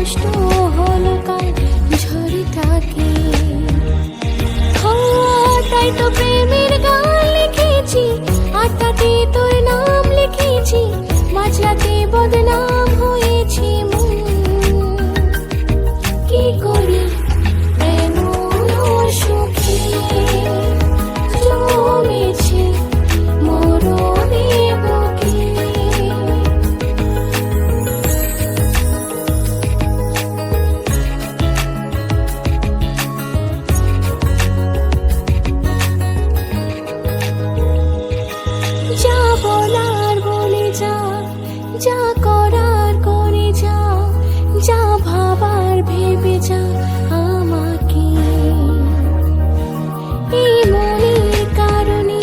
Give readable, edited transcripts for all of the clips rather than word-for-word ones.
নষ্ট হলো কাল ঝড়টাকে। তাই তো প্রেমের গান লিখেছি, আর তাতে তোর নাম লিখেছি, মাঝরাতে বদনাম হয়েছে মন। কি করি এমন সুখে জমেছে মরণে বুকে। যা বলার বলে যা, যা করার করে যা, যা ভাবার ভেবে যা আমাকে। এই মনের কারণে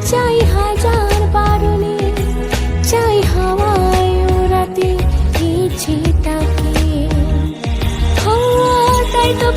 চাই হাজার বারণে, চাই হাওয়ায় ওড়াতে ইচ্ছেটাকে। তাই তো